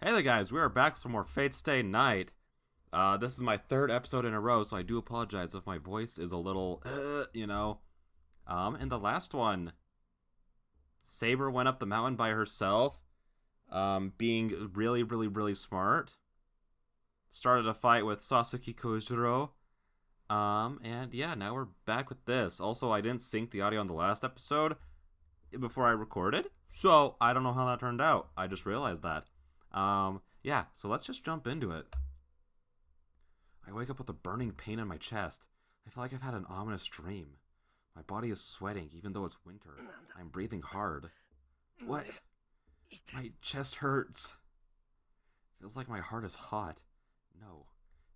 Hey there, guys. We are back for more Fate Stay Night. This is my third episode in a row, so I do apologize if my voice is a little, In the last one, Saber went up the mountain by herself, being really smart. Started a fight with Sasuke Kojiro. And yeah, now we're back with this. Also, I didn't sync the audio on the last episode before I recorded, so I don't know how that turned out. I just realized that. Yeah, so let's just jump into it. I wake up with a burning pain in my chest. I feel like I've had an ominous dream. My body is sweating even though it's winter. I'm breathing hard. What? My chest hurts. Feels like my heart is hot. No,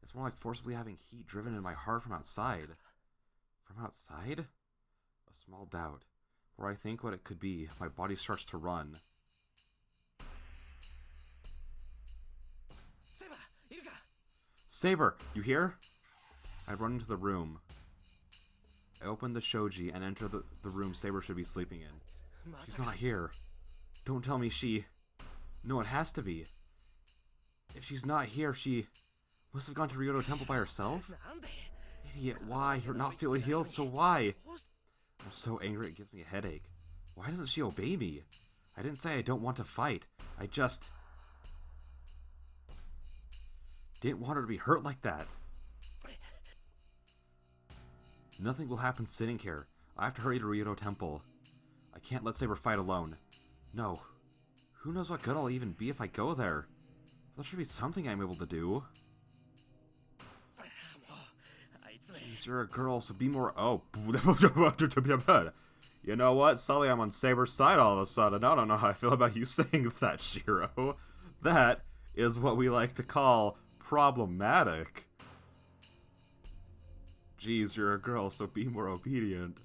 it's more like forcibly having heat driven in my heart from outside. From outside? A small doubt. Where I think what it could be, my body starts to run. Saber, you here? I run into the room. I open the shoji and enter the room Saber should be sleeping in. She's not here. Don't tell me she... No, it has to be. If she's not here, she must have gone to Ryoto Temple by herself? Idiot, why? You're not feeling healed, so why? I'm so angry it gives me a headache. Why doesn't she obey me? I didn't say I don't want to fight. I just... didn't want her to be hurt like that. Nothing will happen sitting here. I have to hurry to Ryoto Temple. I can't let Saber fight alone. No. Who knows what good I'll even be if I go there. There should be something I'm able to do. Please, you're a girl, so be more... Oh. You know what? Sully, I'm on Saber's side all of a sudden. I don't know how I feel about you saying that, Shiro. That is what we like to call... problematic. Jeez, you're a girl, so be more obedient.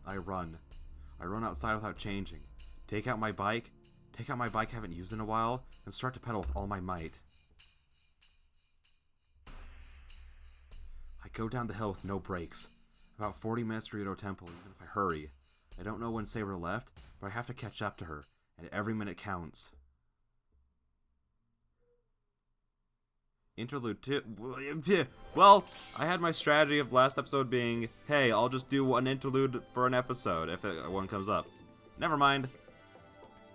I run. I run outside without changing. Take out my bike I haven't used in a while, and start to pedal with all my might. I go down the hill with no brakes. About 40 minutes to Ryoto Temple, even if I hurry. I don't know when Saber left, but I have to catch up to her, and every minute counts. Interlude 2. Well, I had my strategy of last episode being, hey, I'll just do one interlude for an episode if one comes up. Never mind.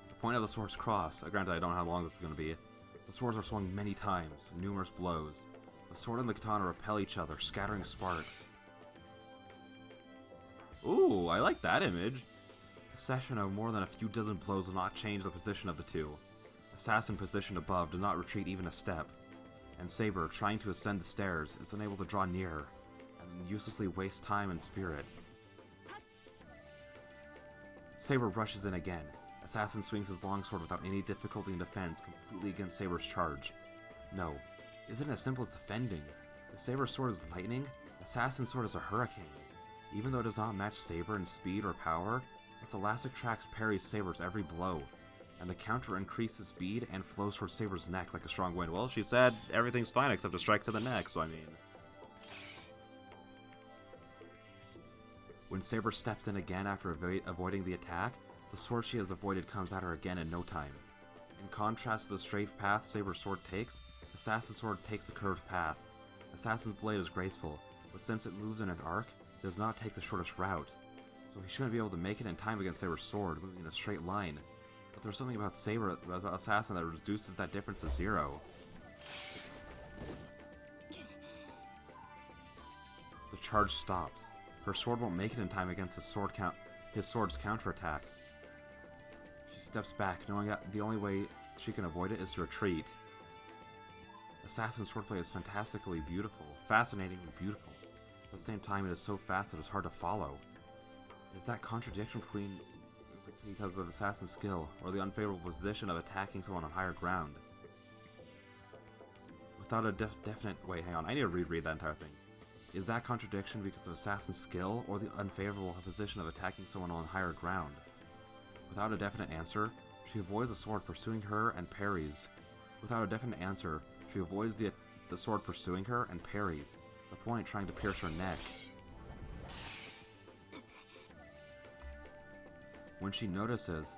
The point of the sword's cross. Granted, I don't know how long this is going to be. The swords are swung many times, numerous blows. The sword and the katana repel each other, scattering sparks. Ooh, I like that image. The session of more than a few dozen blows will not change the position of the two. Assassin positioned above does not retreat even a step. And Saber, trying to ascend the stairs, is unable to draw near, and uselessly wastes time and spirit. Saber rushes in again. Assassin swings his longsword without any difficulty in defense, completely against Saber's charge. No, it isn't as simple as defending. If Saber's sword is lightning, Assassin's sword is a hurricane. Even though it does not match Saber in speed or power, its elastic tracks parries Saber's every blow. And the counter increases speed and flows towards Saber's neck like a strong wind. Well, she said everything's fine except a strike to the neck, so I mean... When Saber steps in again after avoiding the attack, the sword she has avoided comes at her again in no time. In contrast to the straight path Saber's sword takes, Assassin's sword takes the curved path. Assassin's blade is graceful, but since it moves in an arc, it does not take the shortest route. So he shouldn't be able to make it in time against Saber's sword, moving in a straight line. But there's something about Assassin that reduces that difference to zero. The charge stops. Her sword won't make it in time against his sword's counterattack. She steps back, knowing that the only way she can avoid it is to retreat. Assassin's swordplay is fascinatingly beautiful. At the same time, it is so fast that it's hard to follow. Is that contradiction because of Assassin's skill, or the unfavorable position of attacking someone on higher ground? Without a definite... Wait, hang on, I need to reread that entire thing. Is that contradiction because of Assassin's skill, or the unfavorable position of attacking someone on higher ground? Without a definite answer, she avoids the sword pursuing her and parries. Without a definite answer, she avoids the sword pursuing her and parries, the point trying to pierce her neck. When she notices,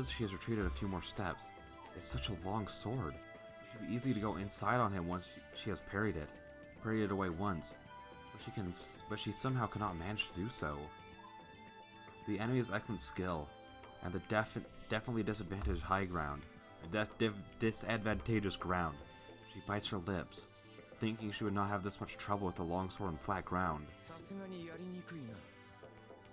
she has retreated a few more steps. It's such a long sword. It should be easy to go inside on him once she has parried it away once, but she somehow cannot manage to do so. The enemy has excellent skill, and the definitely disadvantaged high ground, disadvantageous ground. She bites her lips, thinking she would not have this much trouble with a longsword and flat ground.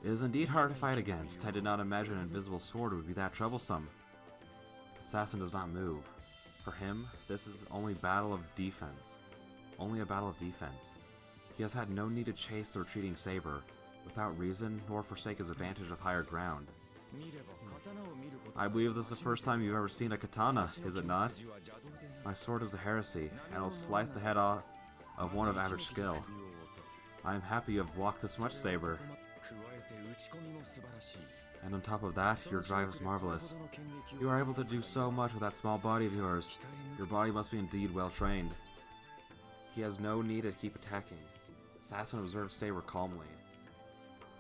It is indeed hard to fight against. I did not imagine an invisible sword would be that troublesome. Assassin does not move. For him, this is only battle of defense. Only a battle of defense. He has had no need to chase the retreating saber, without reason, nor forsake his advantage of higher ground. I believe this is the first time you've ever seen a katana, is it not? My sword is a heresy, and will slice the head off of one of average skill. I am happy you have blocked this much, Saber. And on top of that, your drive is marvelous. You are able to do so much with that small body of yours. Your body must be indeed well trained. He has no need to keep attacking. Assassin observes Saber calmly.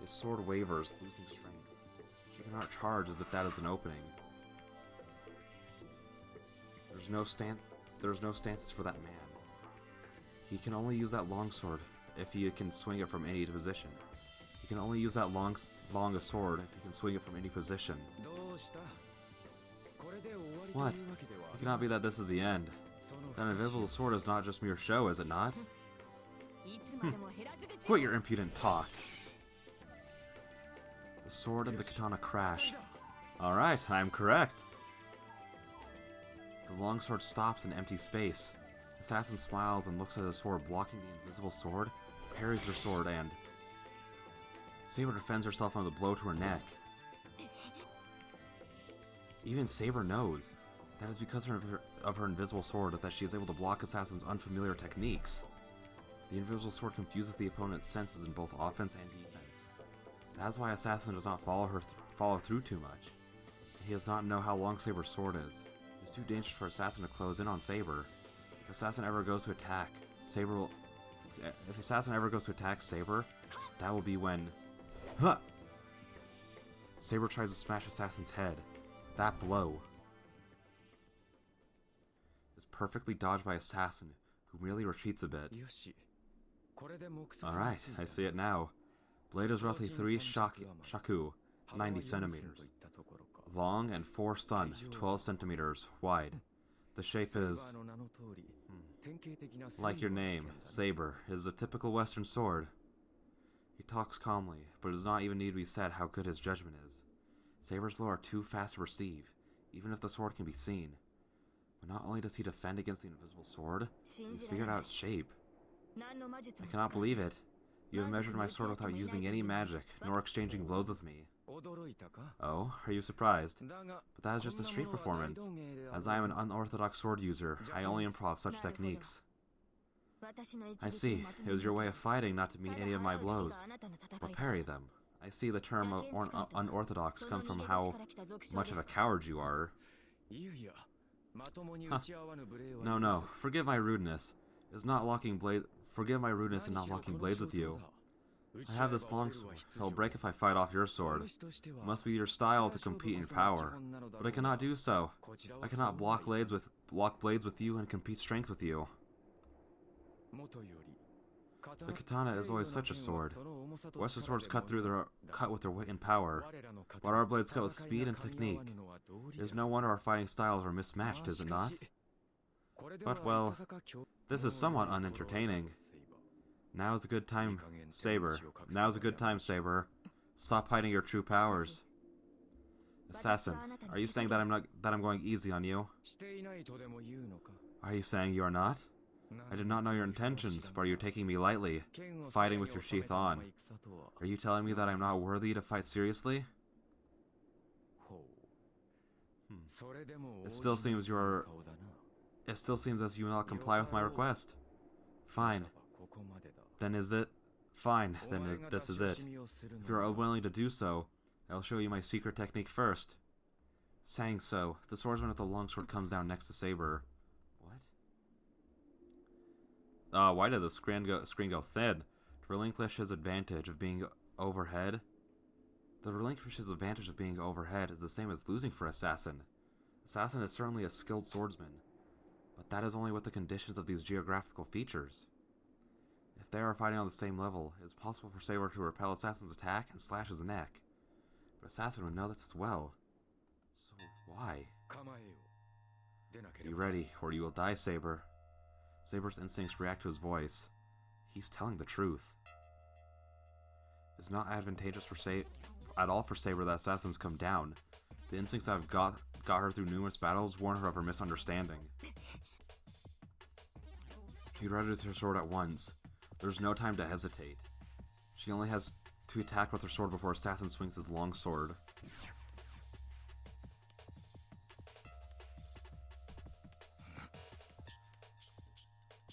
His sword wavers, losing strength. She cannot charge as if that is an opening. There's no stances for that man. He can only use that longsword if he can swing it from any position. He can only use that long sword if he can swing it from any position. What? It cannot be that this is the end. That invisible sword is not just mere show, is it not? Quit your impudent talk. The sword and the katana crash. Alright, I'm correct. The longsword stops in empty space. Assassin smiles and looks at the sword blocking the invisible sword, parries her sword, and Saber defends herself from the blow to her neck. Even Saber knows that is because of her invisible sword that she is able to block Assassin's unfamiliar techniques. The invisible sword confuses the opponent's senses in both offense and defense. That is why Assassin does not follow through too much. He does not know how long Saber's sword is. It is too dangerous for Assassin to close in on Saber. If Assassin ever goes to attack, Saber, that will be when... Huh! Saber tries to smash Assassin's head. That blow is perfectly dodged by Assassin, who merely retreats a bit. Alright, I see it now. Blade is roughly 3 shaku, 90 centimeters long, and 4 sun, 12 centimeters wide. The shape is... like your name, Saber, is a typical Western sword. He talks calmly, but it does not even need to be said how good his judgment is. Saber's blows are too fast to perceive, even if the sword can be seen. But not only does he defend against the invisible sword, he's figured out its shape. I cannot believe it. You have measured my sword without using any magic, nor exchanging blows with me. Oh, are you surprised? But that is just a street performance. As I am an unorthodox sword user, I only improv such techniques. I see. It was your way of fighting not to meet any of my blows, or parry them. I see the term unorthodox comes from how much of a coward you are. Huh. No, forgive my rudeness. Forgive my rudeness in not locking blades with you. I have this longsword. It'll break if I fight off your sword. It must be your style to compete in power, but I cannot do so. I cannot block blades with you and compete strength with you. The katana is always such a sword. Western swords cut with their weight and power, but our blades cut with speed and technique. It is no wonder our fighting styles are mismatched, is it not? But well, this is somewhat unentertaining. Now is a good time, Saber. Now is a good time, Saber. Stop hiding your true powers. Assassin, are you saying that I'm going easy on you? Are you saying you are not? I did not know your intentions, but are you taking me lightly, fighting with your sheath on? Are you telling me that I'm not worthy to fight seriously? It still seems as you will not comply with my request. Fine. Then this is it. If you are unwilling to do so, I'll show you my secret technique first. Saying so, the swordsman with the longsword comes down next to Saber. What? Why did the screen go thin? To relinquish his advantage of being overhead. The relinquish his advantage of being overhead is the same as losing for Assassin. Assassin is certainly a skilled swordsman, but that is only with the conditions of these geographical features. If they are fighting on the same level, it is possible for Saber to repel Assassin's attack and slash his neck. But Assassin would know this as well. So why? Be ready, or you will die, Saber. Saber's instincts react to his voice. He's telling the truth. It's not advantageous at all for Saber that Assassins come down. The instincts that have got her through numerous battles warn her of her misunderstanding. She readies her sword at once. There's no time to hesitate. She only has to attack with her sword before Assassin swings his long sword.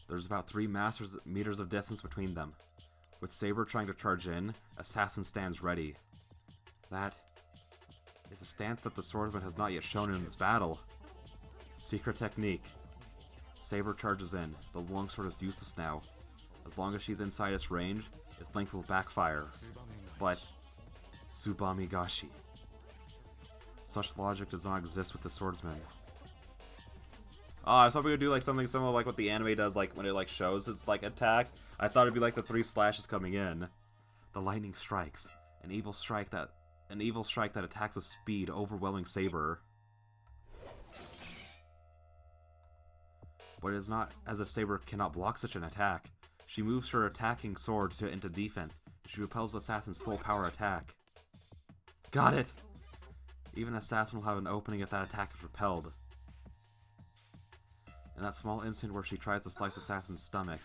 There's about 3 meters of distance between them. With Saber trying to charge in, Assassin stands ready. That is a stance that the swordsman has not yet shown in this battle. Secret technique. Saber charges in. The longsword is useless now. As long as she's inside its range, its length will backfire. But Tsubame Gashi. Such logic does not exist with the swordsman. Oh, I was hoping it would do like something similar like what the anime does, like when it like shows its like attack. I thought it'd be like the 3 slashes coming in. The lightning strikes, an evil strike that attacks with speed, overwhelming Saber. But it is not as if Saber cannot block such an attack. She moves her attacking sword into defense. She repels the Assassin's full power attack. Got it! Even Assassin will have an opening if that attack is repelled. In that small instant where she tries to slice Assassin's stomach.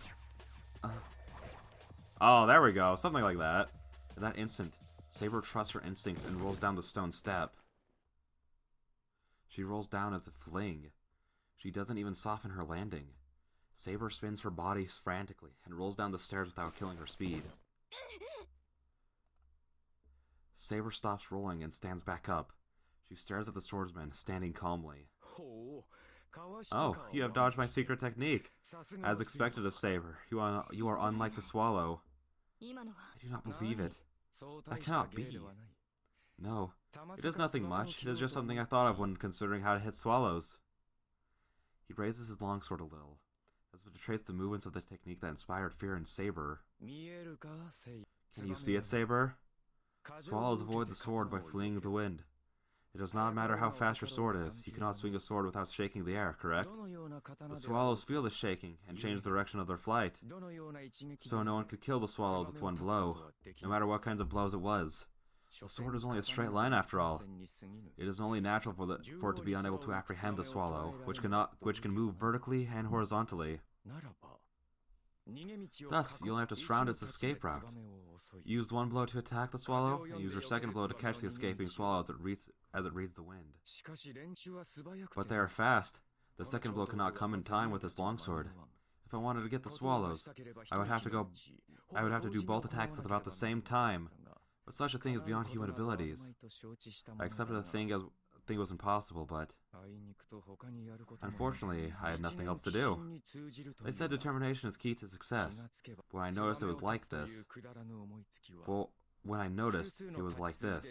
Oh, there we go. Something like that. In that instant, Saber trusts her instincts and rolls down the stone step. She rolls down as a fling. She doesn't even soften her landing. Saber spins her body frantically and rolls down the stairs without killing her speed. Saber stops rolling and stands back up. She stares at the swordsman, standing calmly. Oh, you have dodged my secret technique. As expected of Saber, you are unlike the swallow. I do not believe it. That cannot be. No, it is nothing much. It is just something I thought of when considering how to hit swallows. He raises his longsword a little, as if to trace the movements of the technique that inspired fear in Saber. Can you see it, Saber? Swallows avoid the sword by fleeing the wind. It does not matter how fast your sword is. You cannot swing a sword without shaking the air, correct? The swallows feel the shaking and change the direction of their flight. So no one could kill the swallows with one blow, no matter what kinds of blows it was. The sword is only a straight line after all. It is only natural for it to be unable to apprehend the swallow, which can move vertically and horizontally. Thus, you only have to surround its escape route. Use one blow to attack the swallow, and use your second blow to catch the escaping swallow as it reads the wind. But they are fast. The second blow cannot come in time with this longsword. If I wanted to get the swallows, I would have to do both attacks at about the same time. But such a thing is beyond human abilities. I accepted the thing was impossible, but unfortunately, I had nothing else to do. They said determination is key to success. But when I noticed it was like this,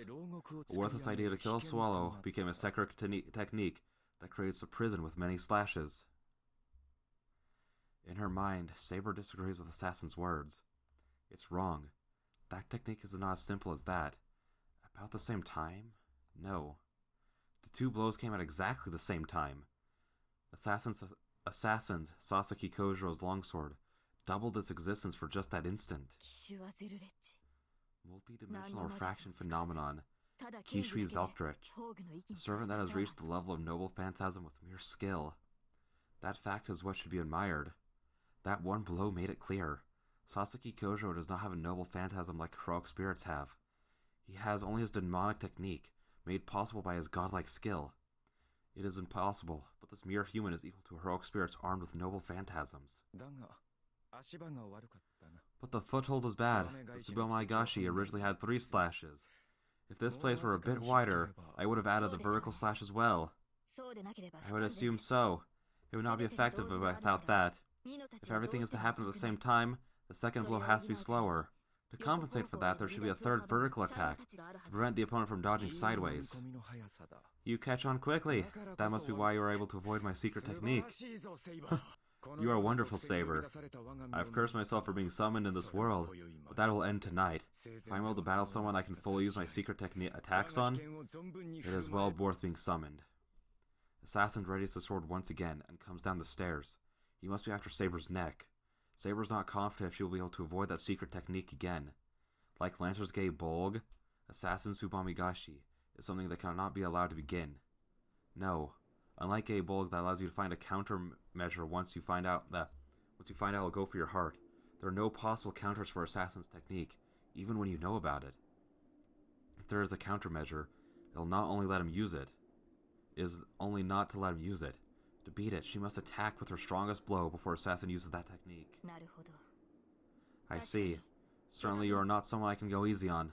a worthless idea to kill a swallow became a secret technique that creates a prison with many slashes. In her mind, Saber disagrees with Assassin's words. It's wrong. That technique is not as simple as that. About the same time? No. The 2 blows came at exactly the same time. Assassin Sasaki Kojiro's longsword doubled its existence for just that instant. Multi-dimensional refraction phenomenon. Kishri Zeltrich, a servant that has reached the level of noble phantasm with mere skill. That fact is what should be admired. That one blow made it clear. Sasaki Kojiro does not have a noble phantasm like heroic spirits have. He has only his demonic technique, made possible by his godlike skill. It is impossible, but this mere human is equal to heroic spirits armed with noble phantasms. But the foothold was bad. The Tsubame Gashi originally had 3 slashes. If this place were a bit wider, I would have added the vertical slash as well. I would assume so. It would not be effective without that. If everything is to happen at the same time, the second blow has to be slower. To compensate for that, there should be a third vertical attack to prevent the opponent from dodging sideways. You catch on quickly. That must be why you are able to avoid my secret technique. You are wonderful, Saber. I've cursed myself for being summoned in this world, but that will end tonight. If I'm able to battle someone I can fully use my secret attacks on, it is well worth being summoned. Assassin readies the sword once again and comes down the stairs. He must be after Saber's neck. Saber's not confident if she will be able to avoid that secret technique again. Like Lancer's Gay Bolg, Assassin Tsubamigashi is something that cannot be allowed to begin. No. Unlike Gay Bolg that allows you to find a countermeasure once you find out it'll go for your heart, there are no possible counters for Assassin's technique, even when you know about it. If there is a countermeasure, it'll not only let him use it, is only not to let him use it. To beat it, she must attack with her strongest blow before Assassin uses that technique. I see. Certainly you are not someone I can go easy on.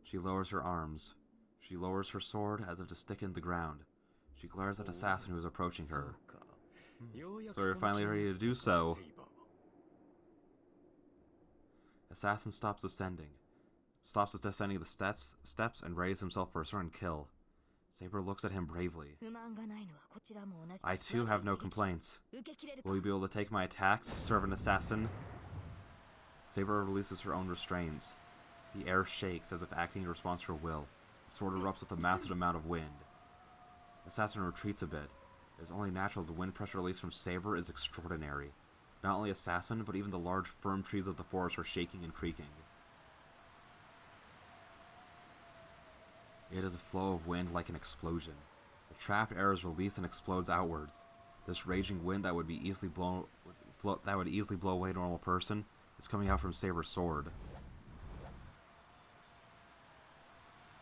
She lowers her arms. She lowers her sword as if to stick in the ground. She glares at Assassin who is approaching her. So you're finally ready to do so. Assassin stops descending the steps and raises himself for a certain kill. Saber looks at him bravely. I too have no complaints. Will you be able to take my attacks, servant assassin? Saber releases her own restraints. The air shakes as if acting in response to her will. The sword erupts with a massive amount of wind. Assassin retreats a bit. It is only natural as the wind pressure released from Saber is extraordinary. Not only Assassin, but even the large firm trees of the forest are shaking and creaking. It is a flow of wind like an explosion. The trapped air is released and explodes outwards. This raging wind that would easily blow away a normal person is coming out from Saber's sword.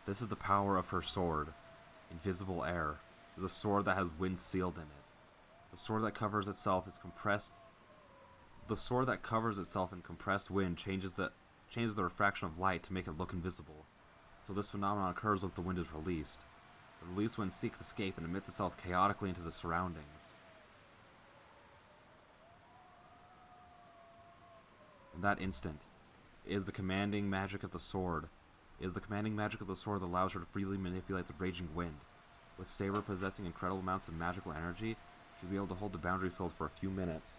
This is the power of her sword. Invisible air. It is a sword that has wind sealed in it. The sword that covers itself in compressed wind changes the refraction of light to make it look invisible. So this phenomenon occurs if the wind is released. The released wind seeks escape and emits itself chaotically into the surroundings. In that instant, it is the commanding magic of the sword. It is the commanding magic of the sword that allows her to freely manipulate the raging wind. With Saber possessing incredible amounts of magical energy, she'll be able to hold the boundary field for a few minutes.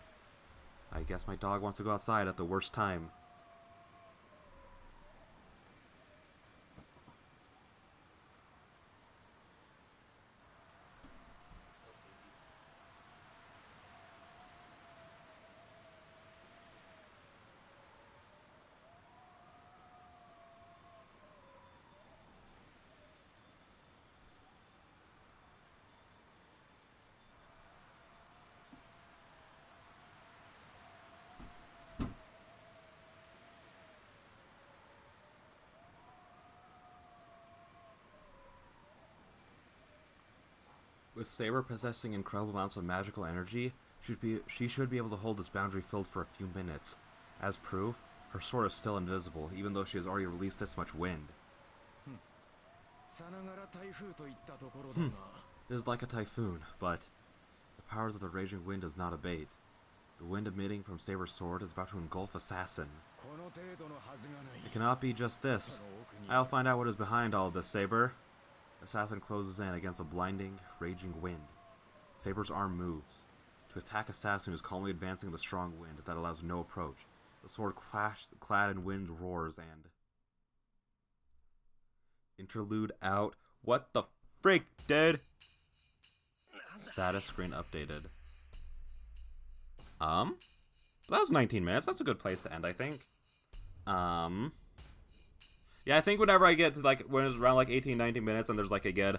I guess my dog wants to go outside at the worst time. With Saber possessing incredible amounts of magical energy, she should be able to hold this boundary filled for a few minutes. As proof, her sword is still invisible, even though she has already released this much wind. It is like a typhoon, but the powers of the raging wind does not abate. The wind emitting from Saber's sword is about to engulf Assassin. It cannot be just this. I'll find out what is behind all of this, Saber. Assassin closes in against a blinding, raging wind. Saber's arm moves. To attack Assassin who is calmly advancing in the strong wind that allows no approach. The sword clad in wind roars and... Interlude out. What the freak, dude? Status screen updated. That was 19 minutes. That's a good place to end, I think. Yeah, I think whenever I get to, like, when it's around, like, 18, 19 minutes and there's, like, a good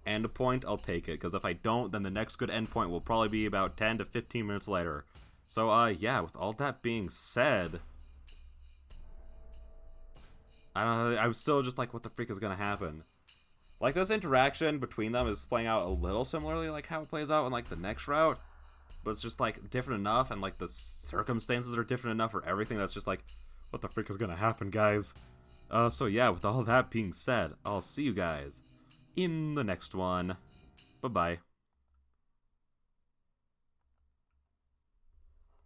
end point, I'll take it. Because if I don't, then the next good end point will probably be about 10 to 15 minutes later. So, yeah, with all that being said... I don't know, I'm still just like, what the freak is gonna happen? Like, this interaction between them is playing out a little similarly like how it plays out in, like, the next route. But it's just, like, different enough, and, like, the circumstances are different enough for everything that's just like, what the freak is gonna happen, guys? So yeah, with all that being said, I'll see you guys in the next one. Bye-bye.